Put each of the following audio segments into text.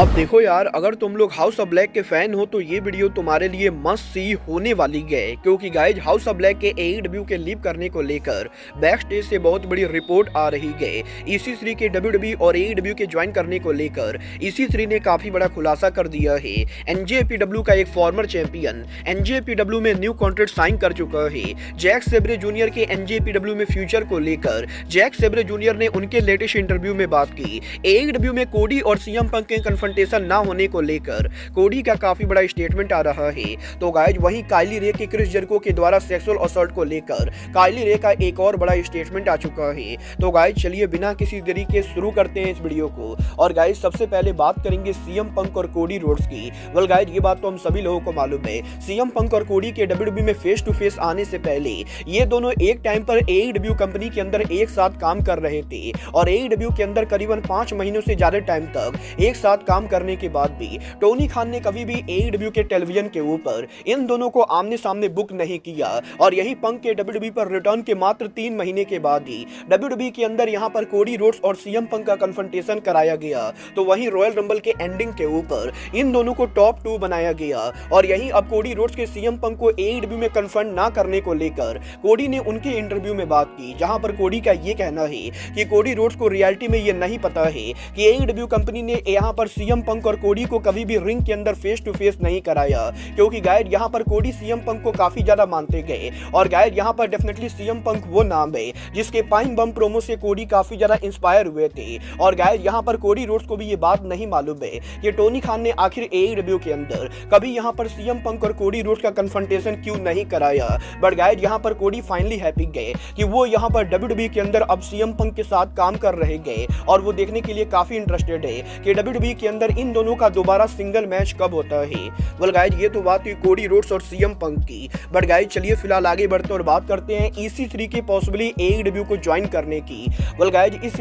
अब देखो यार, अगर तुम लोग हाउस ऑफ ब्लैक के फैन हो तो ये वीडियो तुम्हारे लिए मस्ट सी होने वाली है, क्योंकि गाइज हाउस ऑफ ब्लैक के AEW के लीव करने को लेकर बैक स्टेज से बहुत बड़ी रिपोर्ट आ रही है। EC3 के WWE और AEW के ज्वाइन करने को लेकर EC3 ने काफी बड़ा खुलासा कर दिया है। NJPW का एक फॉर्मर चैंपियन NJPW में न्यू कॉन्ट्रैक्ट साइन कर चुका है। जैक सेब्रे जूनियर के NJPW में फ्यूचर को लेकर जैक सेब्रे जूनियर ने उनके लेटेस्ट इंटरव्यू में बात की। AEW में कोडी और CM पंक के कन्फ्रंटेशन ना होने को लेकर कोडी का काफी बड़ा स्टेटमेंट आ रहा है। तो गाइज वहीं काइली रे के क्रिस जेरिको के द्वारा सेक्सुअल असॉल्ट को लेकर काइली रे का एक और बड़ा स्टेटमेंट आ चुका है। तो गाइज चलिए बिना किसी देरी के शुरू करते हैं इस वीडियो को। और गाइज सबसे पहले बात करेंगे CM पंक और कोडी रोड्स की। वेल गाइज ये बात तो हम सभी लोगों को मालूम है, CM पंक और कोडी के WWE में फेस टू फेस आने से पहले ये दोनों एक टाइम पर AEW कंपनी के अंदर एक साथ काम कर रहे थे और AEW के अंदर करीबन 5 महीनों से ज्यादा टाइम तक एक साथ काम करने के बाद भी टोनी खान ने कभी भी AEW के टेलीविजन के ऊपर इन दोनों को आमने सामने बुक नहीं किया। और यही पंक के WWE पर रिटर्न के मात्र 3 महीने के बाद ही WWE के अंदर यहां पर कोडी रोड्स और CM पंक का कन्फ्रंटेशन कराया गया। तो वहीं रॉयल रंबल के एंडिंग के ऊपर इन दोनों को टॉप 2 बनाया गया। और यही अब कोडी रोड्स के CM पंक को AEW में कन्फर्म ना करने को लेकर कोडी ने उनके इंटरव्यू में बात की, जहां पर कोडी का ये कहना है कि कोडी रोड्स को रियलिटी में ये नहीं पता है कि AEW कंपनी ने यहां पर CM पंक और कोडी को कभी भी रिंग के अंदर फेस टू फेस नहीं कराया, क्योंकि गाइड यहां पर कोडी CM पंक को काफी ज्यादा मानते गए। और गाइड यहां पर डेफिनेटली CM पंक वो नाम है जिसके पाइन बम प्रोमो से कोडी काफी ज्यादा इंस्पायर हुए थे। और गाइड यहां पर कोडी रोड्स को भी ये बात नहीं मालूम है कि टोनी खान ने आखिर AEW के अंदर कभी यहां पर CM पंक और कोडी रोड्स का कन्फ्रंटेशन क्यों नहीं कराया। बट गाइड यहां पर कोडी फाइनली हैप्पी गए कि वो यहां पर WWE के अंदर अब CM पंक के साथ काम कर रहे गए और वो देखने के लिए काफी इंटरेस्टेड है कि WWE के अंदर इन दोनों का दोबारा सिंगल मैच कब होता है। वेल गाइज ये तो बात हुई कोडी रोड्स और CM पंक की। बट गाइज चलिए फिलहाल आगे बढ़ते और बात करते हैं EC3 के पॉसिबली AEW को ज्वाइन करने की। वेल गाइज इस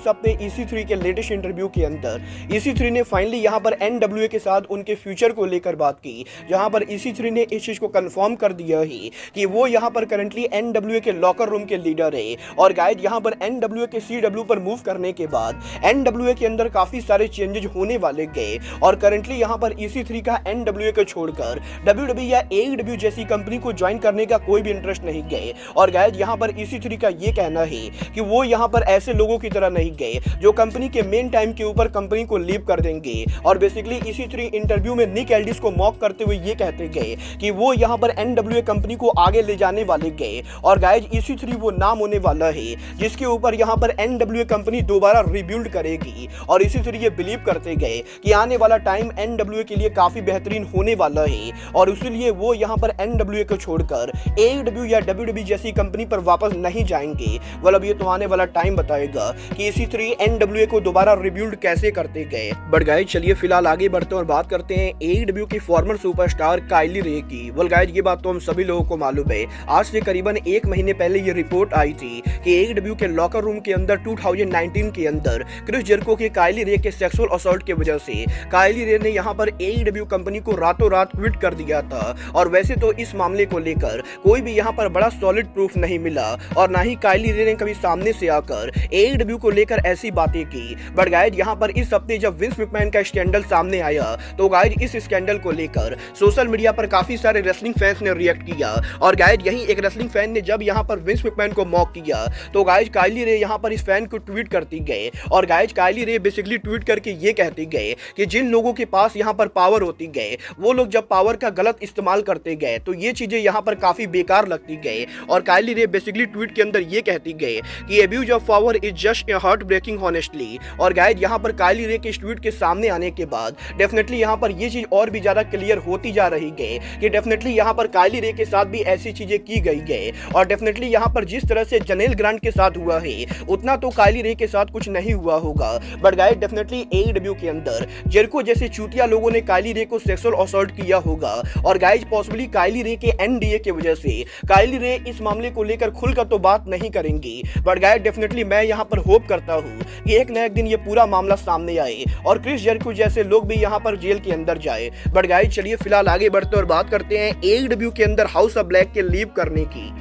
हफ्ते EC3 के लेटेस्ट इंटरव्यू के अंदर EC3 ने फाइनली यहां पर NWA के साथ उनके फ्यूचर को लेकर बात की, जहां पर EC3 ने इस चीज को कंफर्म कर दिया है कि वो यहां पर करंटली NWA के लॉकर रूम के लीडर है। और गाइज यहां पर NWA के CW पर मूव करने के बाद NWA के अंदर काफी सारे चेंजेस होने वाले गए और करंटली यहां पर EC3 का NWA को छोड़कर WWE या AEW जैसी कंपनी को ज्वाइन करने का कोई भी इंटरेस्ट नहीं गए। और गाइज यहां पर EC3 का ये कहना है कि वो यहां पर ऐसे लोगों की तरह नहीं गए जो कंपनी के मेन टाइम के ऊपर कंपनी को लीव कर देंगे। और बेसिकली EC3 इंटरव्यू में निक एल्डिस को मॉक करते हुए ये कहते गए कि वो यहां पर NWA कंपनी को आगे ले जाने वाले गए। और गाइज EC3 वो नाम होने वाला है जिसके ऊपर यहां पर NWA कंपनी दोबारा रिबिल्ड करेगी। और EC3 ये बिलीव करते गए कि आने वाला टाइम NWA के लिए काफी बेहतरीन होने वाला है और इसीलिए वो यहां पर NWA को छोड़कर AEW या WWE जैसी कंपनी पर वापस नहीं जाएंगे। well अब ये तो आने वाला टाइम बताएगा कि EC3 NWA को दोबारा रिबिल्ड कैसे करते गए। बट गाइज चलिए फिलहाल आगे बढ़ते और बात करते हैं AEW की फॉर्मर सुपरस्टार काइली रे की। well गाइज ये बात तो हम सभी लोगों को मालूम है, आज से करीबन 1 महीने पहले ये रिपोर्ट आई थी कि AEW के लॉकर रूम के अंदर 2019 के अंदर क्रिस जेरिको के काइली रे के सेक्सुअल असॉल्ट की वजह से काइली रे ने यहां पर AEW कंपनी को रातों रात क्विट कर दिया था। और वैसे तो इस मामले को लेकर कोई भी यहां पर बड़ा सॉलिड प्रूफ नहीं मिला और ना ही काइली रे ने कभी सामने से आकर AEW को लेकर ऐसी बातें की। बट गाइज यहां पर इस हफ्ते जब विंस मैकमैन का स्कैंडल सामने आया तो गाइज इस स्कैंडल को लेकर सोशल मीडिया पर काफी सारे रेसलिंग फैंस ने रिएक्ट किया। और गाइज यही एक रेसलिंग फैन ने जब यहां पर विंस मैकमैन को मॉक किया तो गाइज काइली रे यहां पर इस फैन को ट्वीट करती गए। और गाइज काइली रे बेसिकली ट्वीट करके ये कहती गए कि जिन लोगों के पास यहां पर पावर होती गए वो लोग जब पावर का गलत इस्तेमाल करते गए तो ये चीजें यहां पर काफी बेकार लगती गए। और काइली रे बेसिकली ट्वीट के अंदर ये कहती गए कि abuse of power is just heartbreaking honestly. और गाइज यहां पर काइली रे के ट्वीट के सामने आने के बाद डेफिनेटली यहां पर ये चीज और भी ज्यादा क्लियर होती जा रही है कि डेफिनेटली यहां पर काइली रे के साथ भी ऐसी चीजें की गई है। और डेफिनेटली यहां पर जिस तरह से जनेल ग्रांट के साथ हुआ है उतना तो काइली रे के साथ कुछ नहीं हुआ होगा। बट गाइस डेफिनेटली AEW के अंदर जेरिको जैसे चूतिया लोगों ने काइली रे को सेक्सुअल असॉल्ट किया होगा। और गाइस पॉसिबली काइली रे के NDA की वजह से काइली रे इस मामले को लेकर खुलकर तो बात नहीं करेंगी। बट गाइस डेफिनेटली मैं यहां पर होप करता हूं कि एक न एक दिन ये पूरा मामला सामने आए और क्रिस जेरिको जैसे लोग भी यहां पर जेल के अंदर जाए। बट गाइस चलिए फिलहाल आगे बढ़ते और बात करते हैं AEW के अंदर हाउस ऑफ ब्लैक के लीव करने की।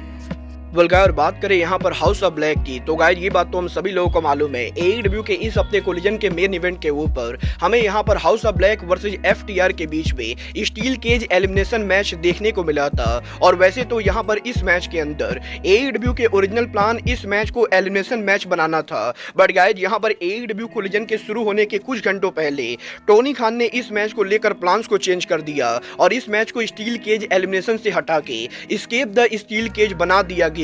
और बात करें यहाँ पर हाउस ऑफ ब्लैक की, तो गाइज ये बात तो हम सभी लोगों को मालूम है। एईडब्ल्यू के इस हफ्ते कोलिजन के मेन इवेंट के ऊपर हमें यहाँ पर house of black versus FTR के बीच में स्टील केज एलिमिनेशन मैच देखने को मिला था। और वैसे तो यहाँ पर इस मैच के अंदर एईडब्ल्यू के ओरिजिनल प्लान इस मैच को एलिमिनेशन मैच बनाना था, बट गाइज यहाँ पर एईडब्ल्यू कोलिजन के शुरू होने के कुछ घंटों पहले टोनी खान ने इस मैच को लेकर प्लान्स को चेंज कर दिया और इस मैच को स्टील केज एलिमिनेशन से हटा के एस्केप द स्टील केज बना दिया गया।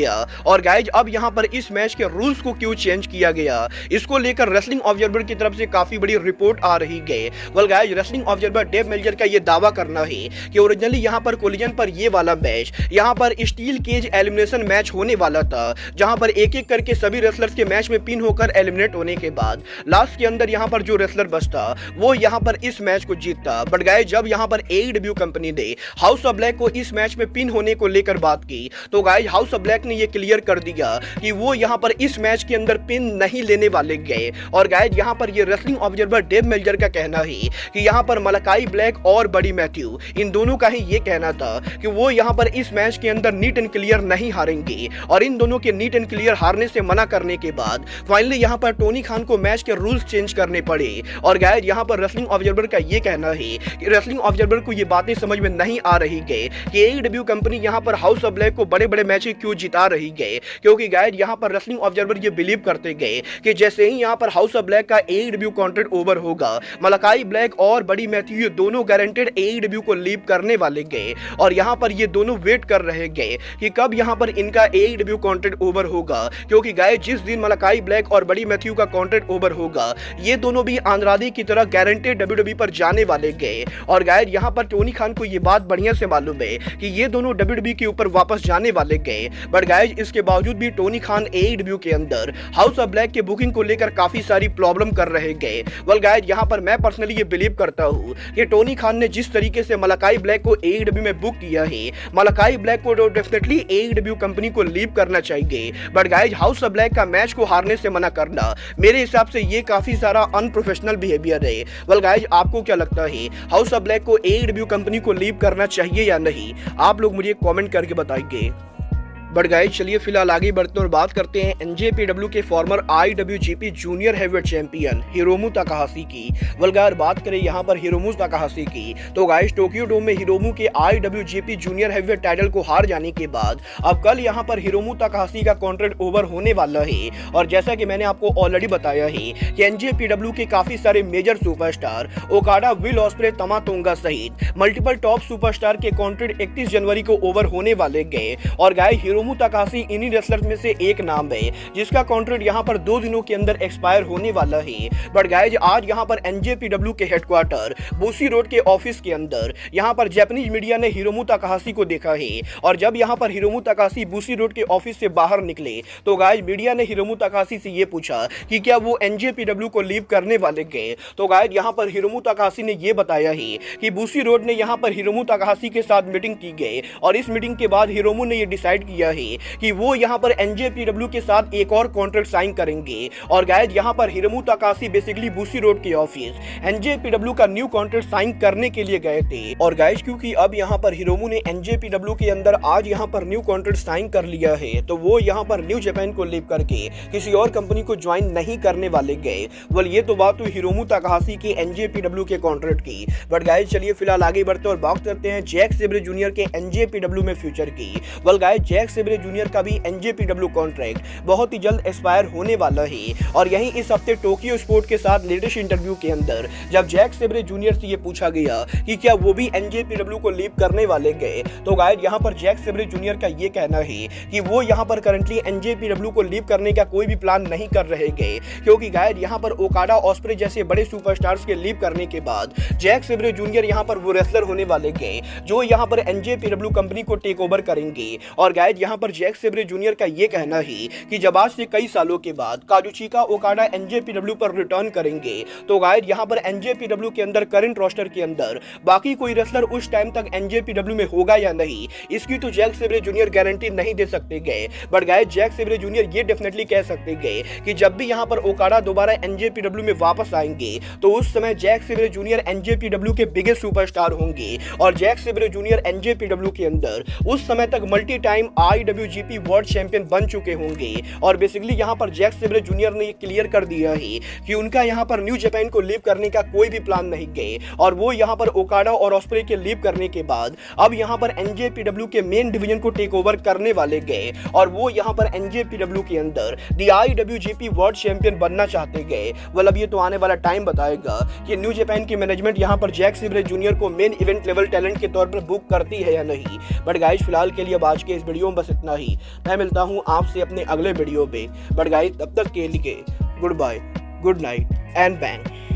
और गाइज अब यहां पर इस मैच के रूल्स को क्यों चेंज किया गया, इसको लेकर रेसलिंग ऑब्जर्वर की तरफ से काफी बड़ी रिपोर्ट आ रही है। Guys wrestling observer Dave Meltzer का यह दावा करना है कि ओरिजिनली यहां पर कोलिजन पर ये वाला मैच यहां पर स्टील केज एलिमिनेशन मैच होने वाला था, जहां पर एक एक करके सभी रेसलर्स के मैच में पिन होकर एलिमिनेट होने के बाद लास्ट के अंदर यहां पर जो रेसलर बचता वो यहां पर इस मैच को जीतता। बट गाइज जब यहां पर एईडब्ल्यू कंपनी ने हाउस ऑफ ब्लैक को इस मैच में पिन होने को लेकर बात की, तो गाइज हाउस ऑफ ब्लैक ने ये क्लियर कर दिया कि वो यहां पर इस मैच के अंदर पिन नहीं लेने वाले गए। और गाइज यहां पर ये रेसलिंग ऑब्जर्वर डेव मेल्जर का कहना है कि यहां पर मलाकाई ब्लैक और बडी मैथ्यू इन दोनों का ही ये कहना था कि वो यहां पर इस मैच के अंदर नीट एंड क्लियर नहीं हारेंगे। और इन दोनों के नीट एंड क्लियर हारने से मना करने के बाद फाइनली यहां पर टोनी खान को मैच के रूल्स चेंज करने पड़े। और गाइज यहां पर रेसलिंग ऑब्जर्वर का ये कहना है कि रेसलिंग ऑब्जर्वर को ये बातें समझ में नहीं आ रही है कि एईडब्ल्यू कंपनी यहां पर हाउस ऑफ ब्लैक को बड़े बड़े मैच क्यों जिता रही है, क्योंकि गाइज यहां पर रेसलिंग ऑब्जर्वर ये बिलीव करते गए कि जैसे ही यहां पर हाउस ऑफ ब्लैक का एईडब्ल्यू कॉन्ट्रैक्ट ओवर होगा, मलाकाई ब्लैक और बडी मैथ्यू ये दोनों गारंटेड एईडब्ल्यू को लीव करने वाले गए। और यहां पर ये दोनों वेट कर रहे गए कि कब यहां पर इनका एईडब्ल्यू कॉन्ट्रैक्ट ओवर होगा, क्योंकि गाइज जिस दिन मलाकाई ब्लैक और बडी मैथ्यू का कॉन्ट्रैक्ट ओवर होगा ये दोनों भी आंद्रादी की तरह गारंटेड डब्ल्यूडब्ल्यूई पर जाने वाले गए। और गाइज यहां पर टोनी खान को ये बात बढ़िया से मालूम है कि ये दोनों डब्ल्यूडब्ल्यूई के ऊपर वापस जाने वाले गए। बट गाइज इसके बावजूद भी टोनी खान एईडब्ल्यू के अंदर हाउस ऑफ ब्लैक के बुकिंग को लेकर काफी सारी प्रॉब्लम कर रहे गए। गाइज यहां पर मैं पर्सनली ये बिलीव करता हूं कि टोनी खान ने जिस तरीके से मलाकाई ब्लैक को एईडब्ल्यू में बुक किया है, मलाकाई ब्लैक को डेफिनेटली एईडब्ल्यू कंपनी को लीव करना चाहिए। But guys house of black का मैच को हारने से मना करना मेरे हिसाब से ये काफी सारा अनप्रोफेशनल बिहेवियर है। गाइज आपको क्या लगता है, हाउस ऑफ ब्लैक को एईडब्ल्यू कंपनी को लीव करना चाहिए या नहीं? आप लोग मुझे कमेंट करके बताइए। बट गाइज चलिए फिलहाल आगे बढ़ते और बात करते हैं एनजेपीडब्ल्यू के former IWGP junior heavyweight champion Hiromu Takahashi की। गाइज बात करें यहां पर हिरोमू ताकाहाशी की, तो गाइज टोक्यो डोम में हिरोमू के आईडब्ल्यूजीपी जूनियर हैवीवेट टाइटल को हार जाने के बाद अब कल यहां पर हिरोमू ताकाहाशी का कॉन्ट्रैक्ट ओवर होने वाला है। और जैसा कि मैंने आपको ऑलरेडी बताया है कि एनजेपीडब्ल्यू के काफी सारे major superstar Okada, Will Ospreay, Tama Tonga सहित मल्टीपल टॉप सुपरस्टार के कॉन्ट्रैक्ट 31 जनवरी को ओवर होने वाले गए। और गाइज हिरोमू ताकाहाशी इन्हीं रेसलर्स में से एक नाम है जिसका कॉन्ट्रैक्ट यहां पर 2 दिनों के अंदर एक्सपायर होने वाला है। बट गाइज आज यहां पर एनजेपीडब्ल्यू के हेडक्वार्टर बूसी रोड के ऑफिस के अंदर यहां पर जापानीज मीडिया ने हिरोमू ताकाहाशी को देखा है। और जब यहां पर हिरोमू ताकाहाशी बूसी रोड के ऑफिस से बाहर निकले तो गाइज मीडिया ने हिरोमू ताकाहाशी से यह पूछा कि क्या वो एनजेपीडब्ल्यू को लीव करने वाले गए। तो गाइज यहां पर हिरोमू ताकाहाशी ने यह बताया है कि बूसी रोड ने यहां पर हिरोमू ताकाहाशी के साथ मीटिंग की गई और इस मीटिंग के बाद हिरोमू ने यह डिसाइड किया है कि वो यहां पर एनजेपीडब्ल्यू के साथ एक और कॉन्ट्रैक्ट साइन करेंगे। और गाइज यहां पर हिरोमू ताकाहाशी बेसिकली बूसी रोड के ऑफिस एनजेपीडब्ल्यू का न्यू कॉन्ट्रैक्ट साइन करने के लिए गए थे। और गाइज क्योंकि अब यहां पर हिरोमू ने एनजेपीडब्ल्यू के अंदर आज यहां पर न्यू कॉन्ट्रैक्ट साइन कर लिया है, तो वो यहां पर न्यू जापान को लीव करके किसी और कंपनी को ज्वाइन नहीं करने वाले गए। ये तो बात हुई हिरोमू ताकाहाशी के एनजेपीडब्ल्यू के कॉन्ट्रैक्ट की। बट गाइज चलिए फिलहाल आगे बढ़ते और बात करते हैं जैक सेब्रे जूनियर के एनजेपीडब्ल्यू में फ्यूचर की। गाइज जैक सेब्रे जूनियर का भी एनजेपीडब्ल्यू कॉन्ट्रैक्ट बहुत ही जल्द एक्सपायर होने वाला है। और यहीं इस हफ्ते टोक्यो स्पोर्ट के साथ लेटेस्ट इंटरव्यू के अंदर जब जैक सेब्रे जूनियर से ये पूछा गया कि क्या वो भी एनजेपीडब्ल्यू को लीव करने वाले गए, तो गाइज यहां पर जैक सेब्रे जूनियर का ये कहना है कि वो यहां पर करंटली एनजेपीडब्ल्यू को लीव करने का कोई भी प्लान नहीं कर रहे गए, क्योंकि गाइज यहां पर ओकाडा, ऑस्प्रे जैसे बड़े सुपरस्टार्स के लीव करने के बाद जैक सेब्रे जूनियर यहां पर वो रेसलर होने वाले गए जो यहां पर एनजेपीडब्ल्यू कंपनी को टेक ओवर करेंगे। और गाइज यहां पर जैक सेब्रे जूनियर का ये कहना है कि जब आज से कई सालों के बाद काजुचिका ओकाडा एनजेपीडब्ल्यू पर रिटर्न करेंगे, तो गाइज यहां पर एनजेपीडब्ल्यू के अंदर करंट रोस्टर के अंदर बाकी कोई रेसलर उस टाइम तक एनजेपीडब्ल्यू में होगा या नहीं, इसकी तो जैक सेब्रे जूनियर गारंटी नहीं दे सकते गए। But guys Zack Sabre Junior ये डेफिनेटली कह सकते गए कि जब भी यहां पर ओकाडा दोबारा एनजेपीडब्ल्यू में वापस आएंगे तो उस समय जैक सेब्रे जूनियर एनजेपीडब्ल्यू के बिगेस्ट सुपरस्टार होंगे। और जैक सेब्रे जूनियर एनजेपीडब्ल्यू के अंदर उस समय तक multi time IWGP world champion बन चुके होंगे। और बेसिकली यहाँ पर जैक सेब्रे जूनियर ने क्लियर कर दिया है कि उनका यहाँ पर न्यू जापान को लीव करने का कोई भी प्लान नहीं गए, और वो यहाँ पर ओकाडा और ऑस्प्रे के लीव करने के बाद अब यहाँ पर NJPW के मेन डिवीजन को टेक ओवर करने वाले गए, और वो यहाँ पर NJPW के अंदर द IWGP वर्ल्ड चैंपियन बनना चाहते गए। well, अब ये तो आने वाला टाइम बताएगा कि न्यू जापान की मैनेजमेंट यहाँ पर जैक सेब्रे जूनियर को मेन इवेंट लेवल टैलेंट के तौर पर बुक करती है या नहीं। बट गाइस फिलहाल के लिए आज के इस वीडियो में बस इतना ही। मैं मिलता हूँ आपसे अपने अगले वीडियो में। बट गाइस तब तक के लिए goodbye, good night and bang.